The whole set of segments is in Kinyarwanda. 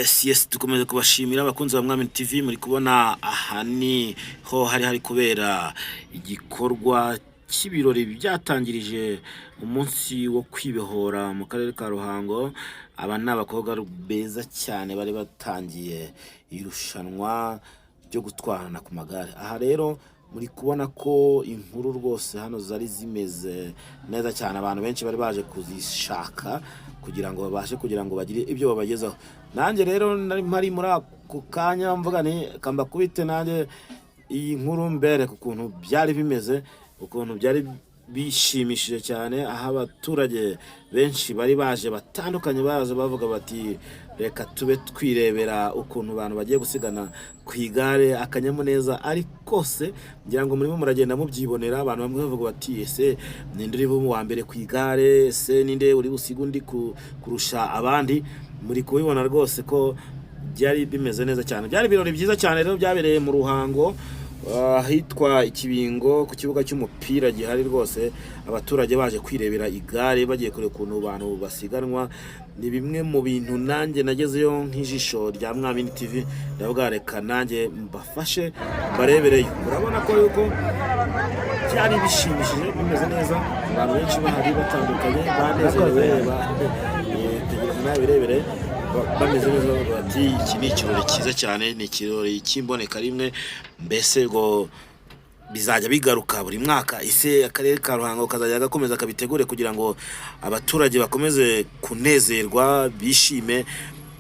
Yes, dukomeze kubashimira abakunzi ba Mwami TV. Muri kubona aha ni ho hari kubera igikorwa cy'ibirori byatangirije umunsi wo kwibehora mu karere ka Ruhango. Aba ni abakobwa beza cyane bari batangiye irushanwa ryo gutwarana ku magare. Aha rero muri kubona ko inkuru rwose hano zari zimeze neza cyane, abantu benshi bari baje kuzishaka kugira ngo babashe bagire ibyo babagezaho. Nanjye rero nari mpari muri ako kanya mvuga ni kamba kubite nanjye iyi nkuru mbere ku kuntu byari bimeze, ukuntu byari bishimishije cyane, aha abaturage benshi bari baje batandukanye bavuga bati reka tube twirebera ukuntu abantu bagiye gusigana ku igare. Akanyamuneza ari kose ngira ngo murimo muragenda mubyibonera. Abantu bamwe bavuga bati ese ninde uri mu wa mbere ku igare, ese ninde uri busiga undi kurusha abandi. Muri kubibona rwose ko byari bimeze neza cyane, byari birori byiza cyane rero byabereye mu Ruhango hitwa Ikibingo ku kibuga cy'umupira gihari. Rwose abaturage baje kwirebera igare, bagiye kure ukuntu abantu basiganwa. Ni bimwe mu bintu nanjye nagezeyo nk'ijisho rya Mwami TV, ndavuga reka nanjye mbafashe barebereyo. Urabona ko yuko byari bishimishije, bimeze neza, abantu benshi bahari batandukanye banezerewe, birebere bameze neza bati iki ni ikirori cyiza cyane, ni ikirori cy'imboneka rimwe, mbese ngo bizajya bigaruka buri mwaka. Ese akarere ka Ruhango kazajya gakomeza kabitegure kugira ngo abaturage bakomeze kunezerwa, bishime,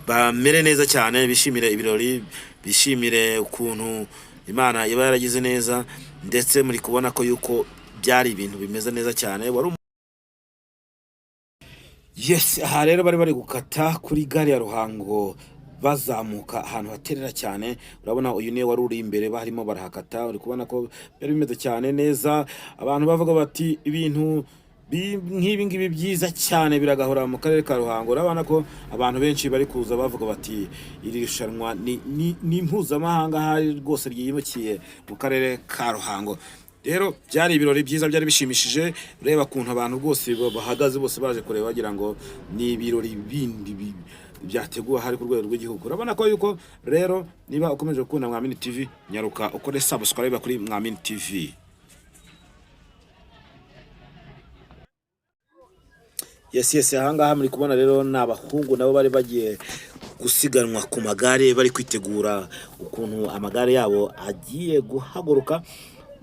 bamere neza cyane, bishimire ibirori, bishimire ukuntu Imana iba yaragize neza. Ndetse muri kubona ko yuko byari ibintu bimeze neza cyane. Yes, aha rero bari gukata kuri gare ya Ruhango bazamuka ahantu haterera cyane. Urabona uyu niwe wari uri imbere, barimo barahakata. Uri kubona ko byari bimeze cyane neza, abantu bavuga bati ibintu nk'ibi ngibi byiza cyane biragahora mu karere ka Ruhango. Urabona ko abantu benshi bari kuza bavuga bati iri rushanwa ni mpuzamahanga hari rwose ryimukiye mu karere ka Ruhango. Rero byari ibirori byiza, byari bishimishije. Ureba kuntu abantu rwose bahagaze bose baje kureba bagira ngo ni ibirori bindi byateguwe hari ku rwego rw'igihugu. Urabona ko yuko rero niba ukomeje gukunda Mwami TV, nyaruka ukore subscribe kuri Mwami TV. Yes, ahangaha muri kubona rero n'abahungu nabo bari bagiye gusiganwa ku magare, bari kwitegura ukuntu amagare yabo agiye guhaguruka,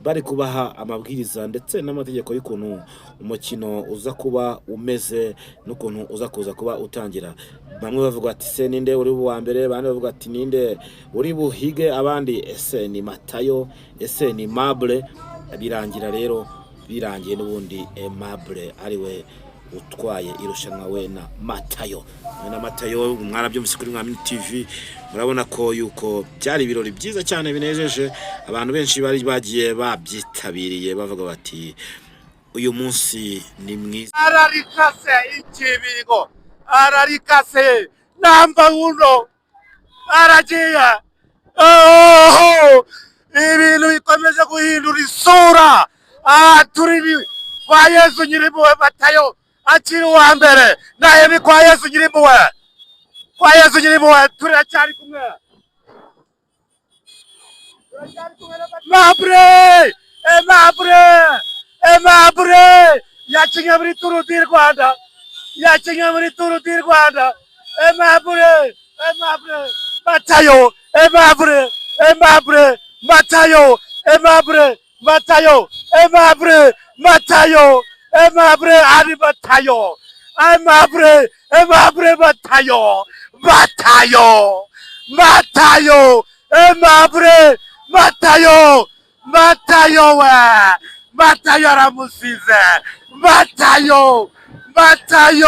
bari kubaha amabwiriza ndetse n'amategeko y'ukuntu umukino uza kuba umeze n'ukuntu uza kuza kuba utangira. Bamwe bavuga ati se ninde uri wa mbere, abandi bavuga ati ninde uri buhige abandi, ese ni Matayo, ese ni Mable. Birangira rero birangiye n'ubundi Mable ariwe utwaye irushanwa we na Matayo. Mwarabyumvise kuri Mwami TV. Murabona ko yuko byari ibirori byiza cyane binejeje, abantu benshi bari bagiye babyitabiriye bavuga bati uyu munsi ni mwiza. Ararikase Ikibingo, ararikase namba uno, aragiye. Ibintu bikomeje guhindura isura. Turi kwa Yesu Nyirimpuhwe Matayo akiri uwa mbere, naye ni kwa Yesu Nyirimpuhwe, kwa Yesu Nyirimpuhwe turacyari kumwe. Mable yakinye muri Tour du Rwanda, Mable Matayo, Mable ari Matayo, Mable Matayo aramusize. Matayo